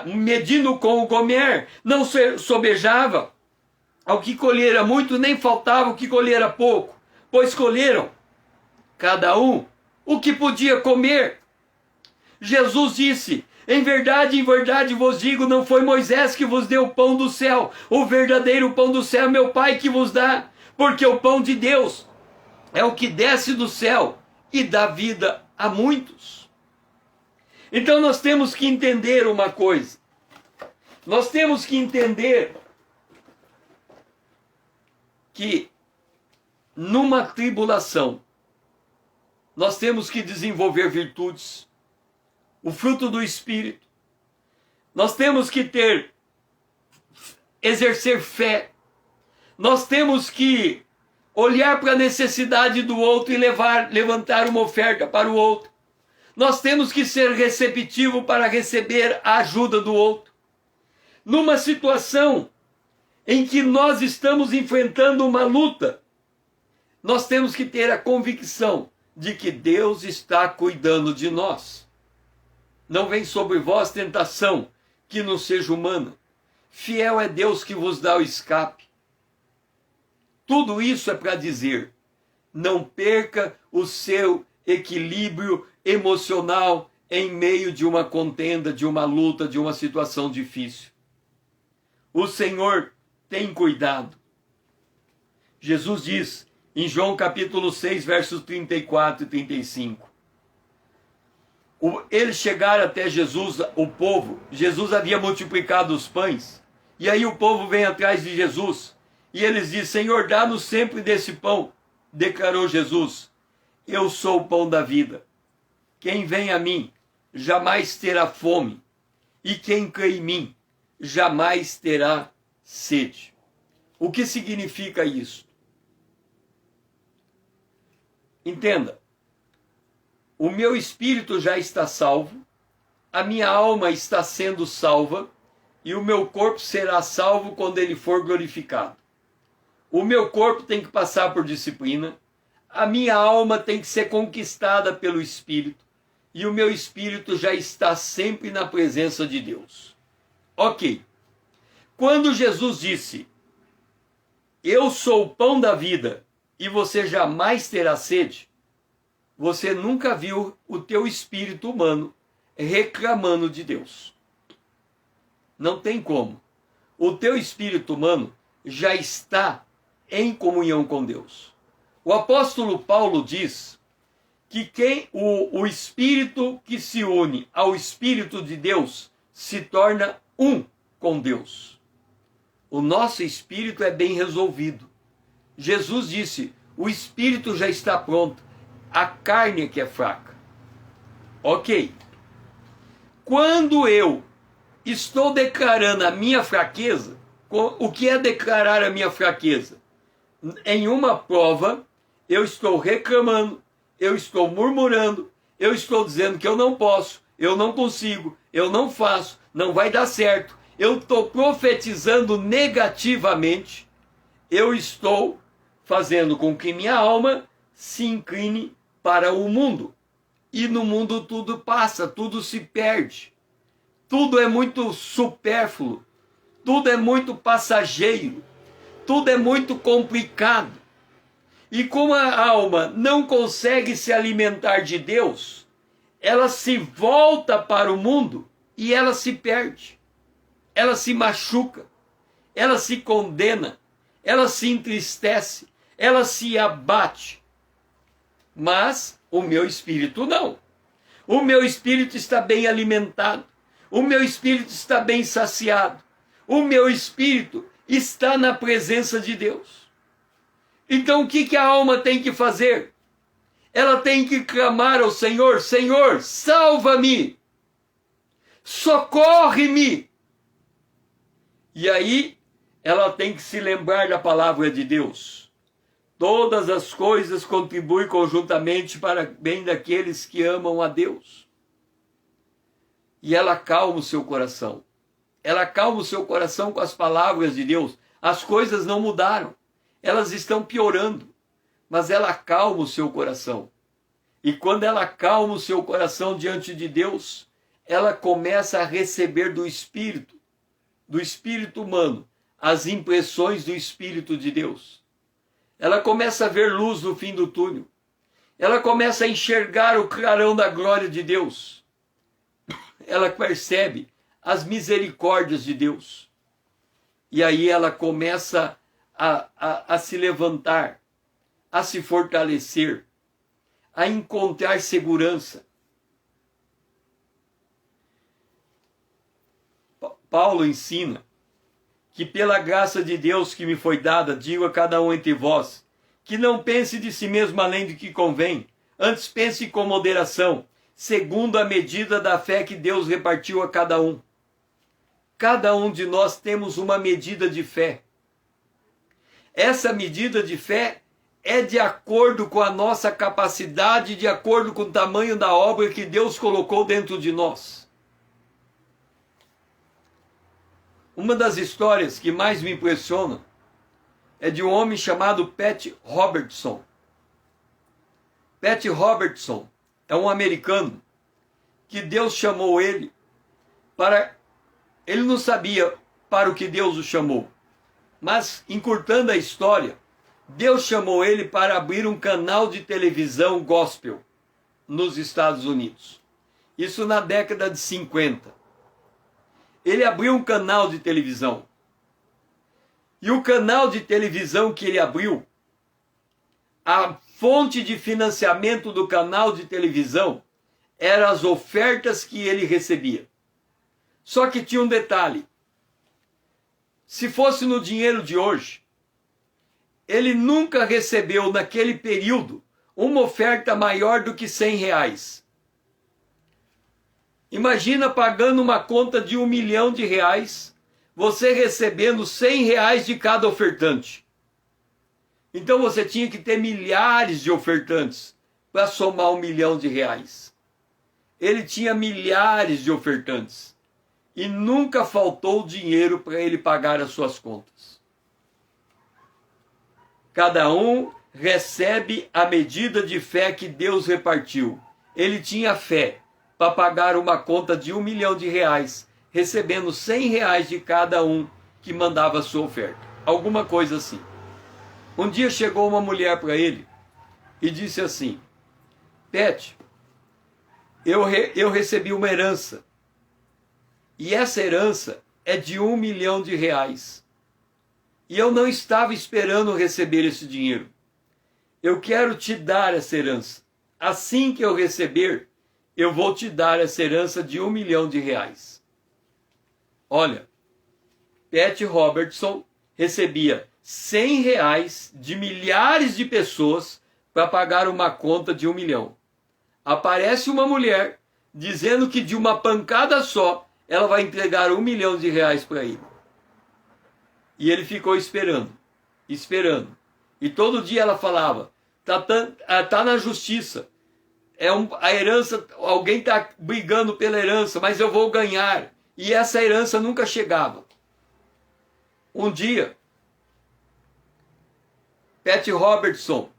medindo com o comer, não sobejava. Ao que colhera muito, nem faltava o que colhera pouco, pois colheram, cada um, o que podia comer. Jesus disse: em verdade vos digo, não foi Moisés que vos deu o pão do céu, o verdadeiro pão do céu é meu Pai que vos dá, porque o pão de Deus é o que desce do céu e dá vida a muitos. Então nós temos que entender uma coisa, nós temos que entender que numa tribulação nós temos que desenvolver virtudes, o fruto do Espírito. Nós temos que exercer fé. Nós temos que olhar para a necessidade do outro e levantar uma oferta para o outro. Nós temos que ser receptivo para receber a ajuda do outro. Numa situação em que nós estamos enfrentando uma luta, nós temos que ter a convicção de que Deus está cuidando de nós. Não vem sobre vós tentação que não seja humana. Fiel é Deus que vos dá o escape. Tudo isso é para dizer, não perca o seu equilíbrio emocional em meio de uma contenda, de uma luta, de uma situação difícil. O Senhor tem cuidado. Jesus diz em João capítulo 6, versos 34 e 35. Eles chegaram até Jesus, o povo. Jesus havia multiplicado os pães. E aí o povo vem atrás de Jesus. E eles dizem: Senhor, dá-nos sempre desse pão. Declarou Jesus: eu sou o pão da vida. Quem vem a mim jamais terá fome. E quem crê em mim jamais terá sede. O que significa isso? Entenda. O meu espírito já está salvo, a minha alma está sendo salva, e o meu corpo será salvo quando ele for glorificado. O meu corpo tem que passar por disciplina, a minha alma tem que ser conquistada pelo Espírito, e o meu espírito já está sempre na presença de Deus. Ok. Quando Jesus disse: eu sou o pão da vida, e você jamais terá sede, você nunca viu o teu espírito humano reclamando de Deus. Não tem como. O teu espírito humano já está em comunhão com Deus. O apóstolo Paulo diz que o espírito que se une ao Espírito de Deus se torna um com Deus. O nosso espírito é bem resolvido. Jesus disse: o espírito já está pronto. A carne é que é fraca. Ok. Quando eu estou declarando a minha fraqueza, o que é declarar a minha fraqueza? Em uma prova, eu estou reclamando, eu estou murmurando, eu estou dizendo que eu não posso, eu não consigo, eu não faço, não vai dar certo. Eu estou profetizando negativamente, eu estou fazendo com que minha alma se incline para o mundo. E no mundo tudo passa, tudo se perde. Tudo é muito supérfluo, tudo é muito passageiro, tudo é muito complicado. E como a alma não consegue se alimentar de Deus, ela se volta para o mundo e ela se perde. Ela se machuca, ela se condena, ela se entristece, ela se abate. Mas o meu espírito não. O meu espírito está bem alimentado. O meu espírito está bem saciado. O meu espírito está na presença de Deus. Então o que a alma tem que fazer? Ela tem que clamar ao Senhor: Senhor, salva-me, socorre-me. E aí ela tem que se lembrar da palavra de Deus. Todas as coisas contribuem conjuntamente para o bem daqueles que amam a Deus. E ela acalma o seu coração. Ela acalma o seu coração com as palavras de Deus. As coisas não mudaram. Elas estão piorando. Mas ela acalma o seu coração. E quando ela acalma o seu coração diante de Deus, ela começa a receber do Espírito humano, as impressões do Espírito de Deus. Ela começa a ver luz no fim do túnel. Ela começa a enxergar o clarão da glória de Deus. Ela percebe as misericórdias de Deus. E aí ela começa a se levantar, a se fortalecer, a encontrar segurança. Paulo ensina que pela graça de Deus que me foi dada, digo a cada um entre vós, que não pense de si mesmo além do que convém, antes pense com moderação, segundo a medida da fé que Deus repartiu a cada um. Cada um de nós temos uma medida de fé. Essa medida de fé é de acordo com a nossa capacidade, de acordo com o tamanho da obra que Deus colocou dentro de nós. Uma das histórias que mais me impressiona é de um homem chamado Pat Robertson. Pat Robertson é um americano que Deus chamou ele para... Ele não sabia para o que Deus o chamou, mas encurtando a história, Deus chamou ele para abrir um canal de televisão gospel nos Estados Unidos. Isso na década de 50. Ele abriu um canal de televisão. E o canal de televisão que ele abriu, a fonte de financiamento do canal de televisão eram as ofertas que ele recebia. Só que tinha um detalhe. Se fosse no dinheiro de hoje, ele nunca recebeu naquele período uma oferta maior do que R$100. Imagina pagando uma conta de R$1 milhão, você recebendo R$100 de cada ofertante. Então você tinha que ter milhares de ofertantes para somar R$1 milhão. Ele tinha milhares de ofertantes. E nunca faltou dinheiro para ele pagar as suas contas. Cada um recebe a medida de fé que Deus repartiu. Ele tinha fé para pagar uma conta de R$1 milhão, recebendo R$100 de cada um que mandava a sua oferta. Alguma coisa assim. Um dia chegou uma mulher para ele e disse assim: Pat, eu recebi uma herança. E essa herança é de R$1 milhão. E eu não estava esperando receber esse dinheiro. Eu quero te dar essa herança. Assim que eu receber, eu vou te dar essa herança de R$1 milhão. Olha, Pat Robertson recebia R$100 de milhares de pessoas para pagar uma conta de R$1 milhão. Aparece uma mulher dizendo que de uma pancada só, ela vai entregar R$1 milhão para ele. E ele ficou esperando. E todo dia ela falava: tá na justiça. A herança, alguém está brigando pela herança, mas eu vou ganhar. E essa herança nunca chegava. Um dia, Pat Robertson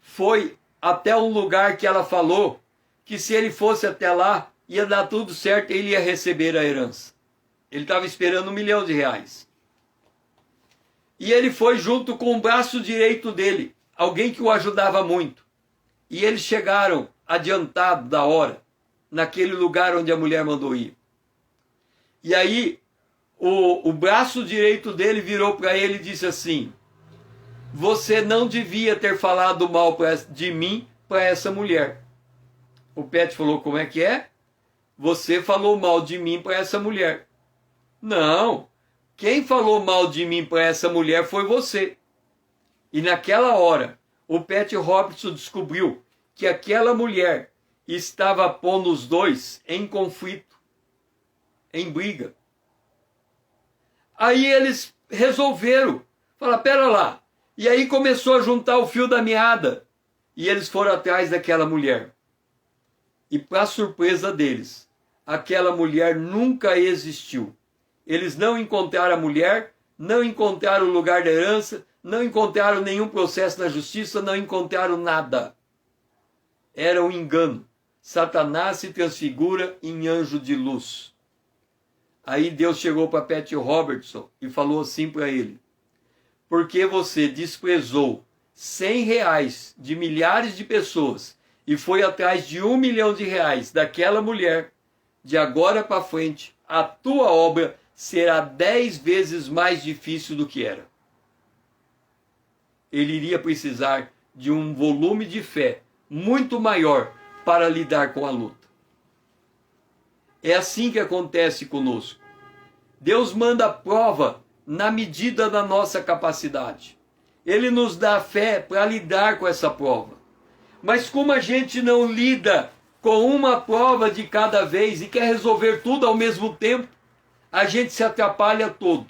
foi até um lugar que ela falou que se ele fosse até lá, ia dar tudo certo, ele ia receber a herança. Ele estava esperando R$1 milhão. E ele foi junto com o braço direito dele, alguém que o ajudava muito. E eles chegaram adiantado da hora, naquele lugar onde a mulher mandou ir. E aí, o braço direito dele virou para ele e disse assim: você não devia ter falado mal de mim para essa mulher. O Pet falou, como é que é? Você falou mal de mim para essa mulher. Não, quem falou mal de mim para essa mulher foi você. E naquela hora, o Pat Robertson descobriu que aquela mulher estava pondo os dois em conflito, em briga. Aí eles resolveram, falaram, pera lá. E aí começou a juntar o fio da meada. E eles foram atrás daquela mulher. E para surpresa deles, aquela mulher nunca existiu. Eles não encontraram a mulher, não encontraram o lugar da herança, não encontraram nenhum processo na justiça, não encontraram nada. Era um engano. Satanás se transfigura em anjo de luz. Aí Deus chegou para Pat Robertson e falou assim para ele, porque você desprezou R$100 de milhares de pessoas e foi atrás de R$1 milhão daquela mulher, de agora para frente, a tua obra será 10 vezes mais difícil do que era. Ele iria precisar de um volume de fé muito maior para lidar com a luta. É assim que acontece conosco. Deus manda prova na medida da nossa capacidade. Ele nos dá fé para lidar com essa prova. Mas como a gente não lida com uma prova de cada vez e quer resolver tudo ao mesmo tempo, a gente se atrapalha todo.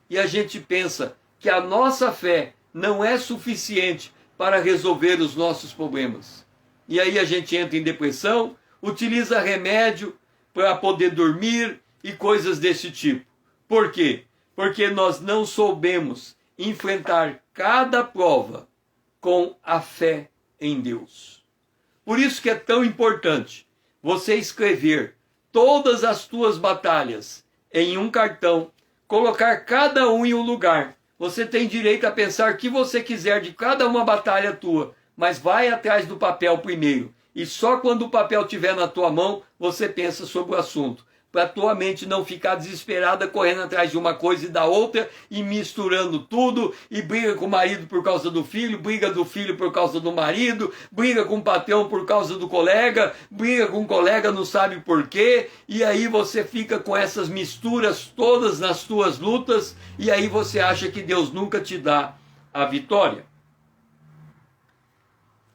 E a gente pensa que a nossa fé não é suficiente para resolver os nossos problemas. E aí a gente entra em depressão, utiliza remédio para poder dormir e coisas desse tipo. Por quê? Porque nós não soubemos enfrentar cada prova com a fé em Deus. Por isso que é tão importante você escrever todas as tuas batalhas em um cartão, colocar cada um em um lugar. Você tem direito a pensar o que você quiser de cada uma batalha tua, mas vai atrás do papel primeiro. E só quando o papel estiver na tua mão, você pensa sobre o assunto. Para a tua mente não ficar desesperada correndo atrás de uma coisa e da outra e misturando tudo, e briga com o marido por causa do filho, briga do filho por causa do marido, briga com o patrão por causa do colega, briga com o colega não sabe por quê, e aí você fica com essas misturas todas nas tuas lutas, e aí você acha que Deus nunca te dá a vitória.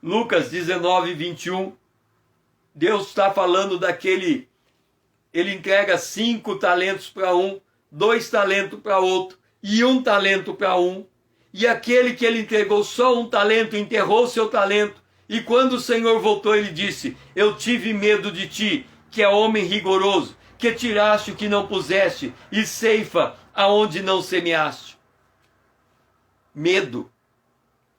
Lucas 19, 21, Deus está falando daquele... Ele entrega 5 talentos para um, 2 talentos para outro e 1 talento para um. E aquele que ele entregou só 1 talento, enterrou seu talento. E quando o Senhor voltou, ele disse, eu tive medo de ti, que é homem rigoroso, que tiraste o que não puseste e ceifa aonde não semeaste. Medo.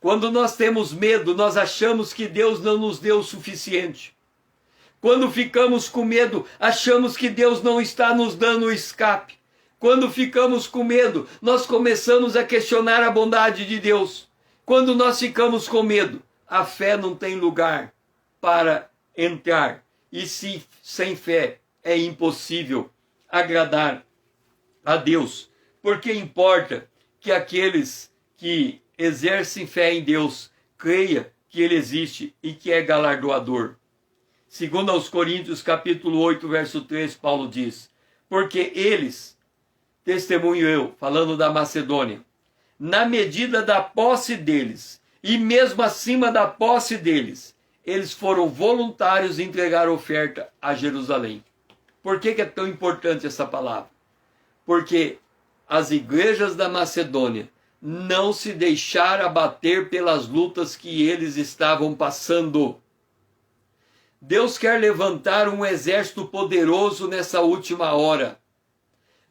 Quando nós temos medo, nós achamos que Deus não nos deu o suficiente. Quando ficamos com medo, achamos que Deus não está nos dando o escape. Quando ficamos com medo, nós começamos a questionar a bondade de Deus. Quando nós ficamos com medo, a fé não tem lugar para entrar. E se sem fé é impossível agradar a Deus. Porque importa que aqueles que exercem fé em Deus creiam que Ele existe e que é galardoador. Segundo aos Coríntios, capítulo 8, verso 3, Paulo diz, porque eles, testemunho eu, falando da Macedônia, na medida da posse deles, e mesmo acima da posse deles, eles foram voluntários em entregar oferta a Jerusalém. Por que é tão importante essa palavra? Porque as igrejas da Macedônia não se deixaram abater pelas lutas que eles estavam passando. Deus quer levantar um exército poderoso nessa última hora,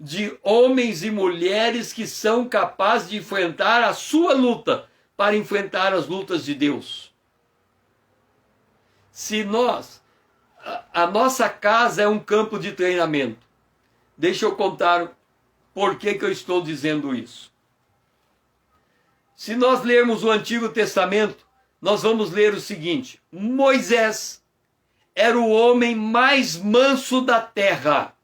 de homens e mulheres que são capazes de enfrentar a sua luta, para enfrentar as lutas de Deus. Se a nossa casa é um campo de treinamento, deixa eu contar por que eu estou dizendo isso. Se nós lermos o Antigo Testamento, nós vamos ler o seguinte, Moisés era o homem mais manso da terra.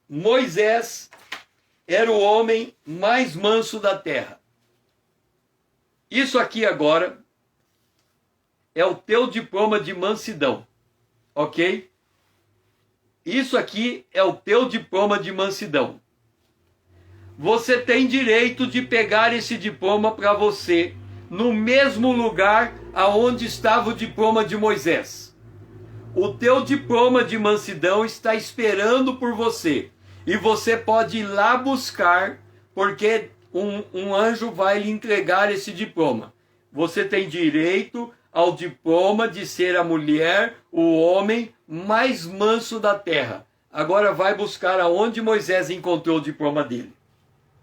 Moisés era o homem mais manso da terra. Isso aqui agora é o teu diploma de mansidão, ok? Isso aqui é o teu diploma de mansidão. Você tem direito de pegar esse diploma para você no mesmo lugar aonde estava o diploma de Moisés. O teu diploma de mansidão está esperando por você. E você pode ir lá buscar, porque um anjo vai lhe entregar esse diploma. Você tem direito ao diploma de ser a mulher, o homem mais manso da terra. Agora vai buscar aonde Moisés encontrou o diploma dele.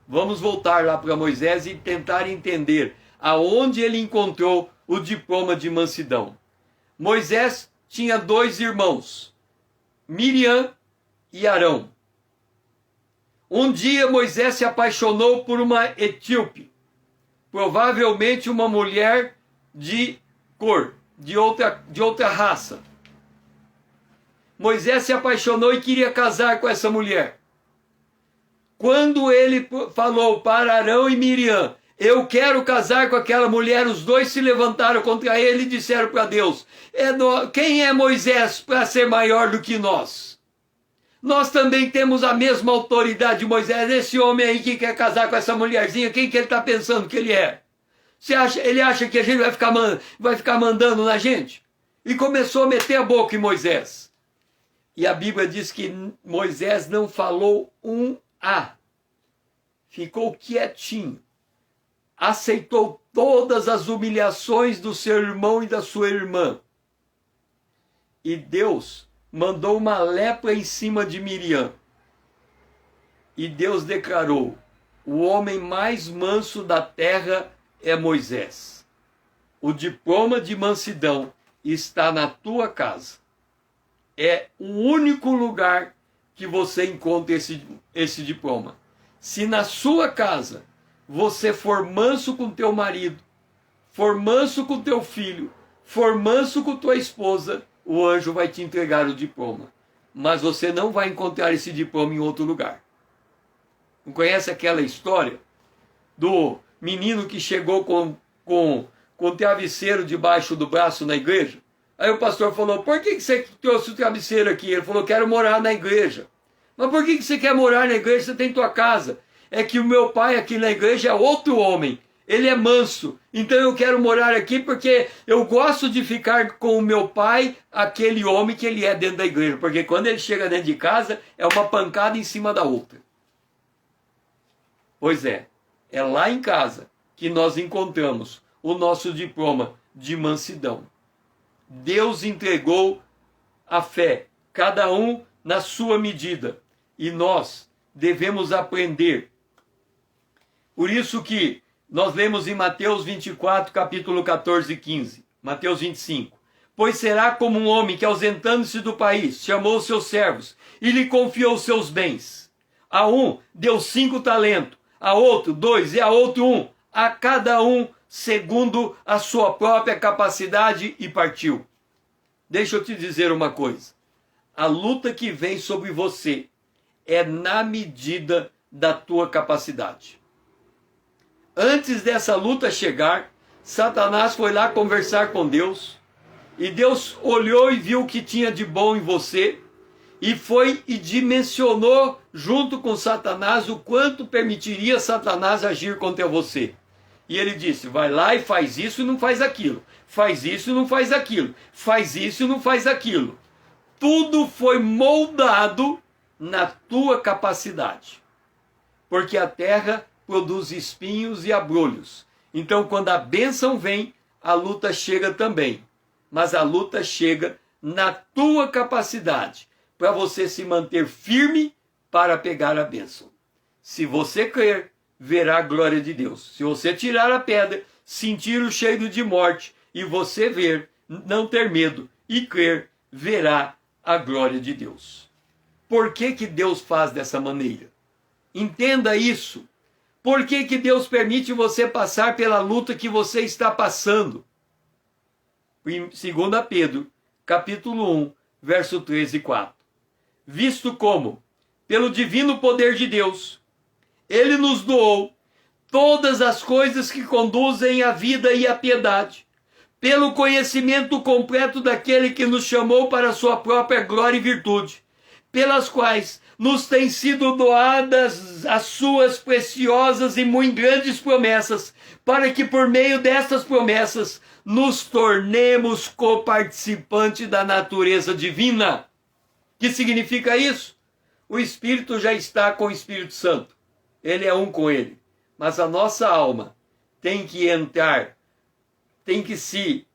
Vamos voltar lá para Moisés e tentar entender aonde ele encontrou o diploma de mansidão. Moisés tinha 2 irmãos, Miriam e Arão. Um dia Moisés se apaixonou por uma etíope, provavelmente uma mulher de cor, de outra raça. Moisés se apaixonou e queria casar com essa mulher. Quando ele falou para Arão e Miriam, eu quero casar com aquela mulher, os dois se levantaram contra ele e disseram para Deus, quem é Moisés para ser maior do que nós? Nós também temos a mesma autoridade de Moisés. Esse homem aí que quer casar com essa mulherzinha, quem que ele está pensando que ele é? Ele acha que a gente vai ficar mandando na gente? E começou a meter a boca em Moisés. E a Bíblia diz que Moisés não falou um A. Ficou quietinho. Aceitou todas as humilhações do seu irmão e da sua irmã. E Deus mandou uma lepra em cima de Miriam. E Deus declarou, o homem mais manso da terra é Moisés. O diploma de mansidão está na tua casa. É o único lugar que você encontra esse diploma. Se na sua casa você for manso com teu marido, for manso com teu filho, for manso com tua esposa, o anjo vai te entregar o diploma. Mas você não vai encontrar esse diploma em outro lugar. Não conhece aquela história do menino que chegou com travesseiro debaixo do braço na igreja? Aí o pastor falou, por que você trouxe o travesseiro aqui? Ele falou, quero morar na igreja. Mas por que você quer morar na igreja? Você tem tua casa. É que o meu pai aqui na igreja é outro homem. Ele é manso. Então eu quero morar aqui porque eu gosto de ficar com o meu pai, aquele homem que ele é dentro da igreja. Porque quando ele chega dentro de casa, é uma pancada em cima da outra. Pois é lá em casa que nós encontramos o nosso diploma de mansidão. Deus entregou a fé, cada um na sua medida. E nós devemos aprender. Por isso que nós lemos em Mateus 24, capítulo 14 e 15. Mateus 25. Pois será como um homem que, ausentando-se do país, chamou seus servos e lhe confiou seus bens. A um deu 5 talentos, a outro 2 e a outro 1. A cada um segundo a sua própria capacidade e partiu. Deixa eu te dizer uma coisa. A luta que vem sobre você é na medida da tua capacidade. Antes dessa luta chegar, Satanás foi lá conversar com Deus, e Deus olhou e viu o que tinha de bom em você, e foi e dimensionou junto com Satanás o quanto permitiria Satanás agir contra você. E ele disse, vai lá e faz isso e não faz aquilo, faz isso e não faz aquilo, faz isso e não faz aquilo. Tudo foi moldado na tua capacidade, porque a terra produz espinhos e abrolhos. Então, quando a bênção vem, a luta chega também. Mas a luta chega na tua capacidade, para você se manter firme para pegar a bênção. Se você crer, verá a glória de Deus. Se você tirar a pedra, sentir o cheiro de morte, e você ver, não ter medo, e crer, verá a glória de Deus. Por que que Deus faz dessa maneira? Entenda isso. Por que que Deus permite você passar pela luta que você está passando? Em 2 Pedro, capítulo 1, verso 13 e 4. Visto como, pelo divino poder de Deus, Ele nos doou todas as coisas que conduzem à vida e à piedade, pelo conhecimento completo daquele que nos chamou para a sua própria glória e virtude, pelas quais nos têm sido doadas as suas preciosas e muito grandes promessas, para que por meio destas promessas nos tornemos coparticipantes da natureza divina. Que significa isso? O Espírito já está com o Espírito Santo. Ele é um com ele. Mas a nossa alma tem que entrar, tem que se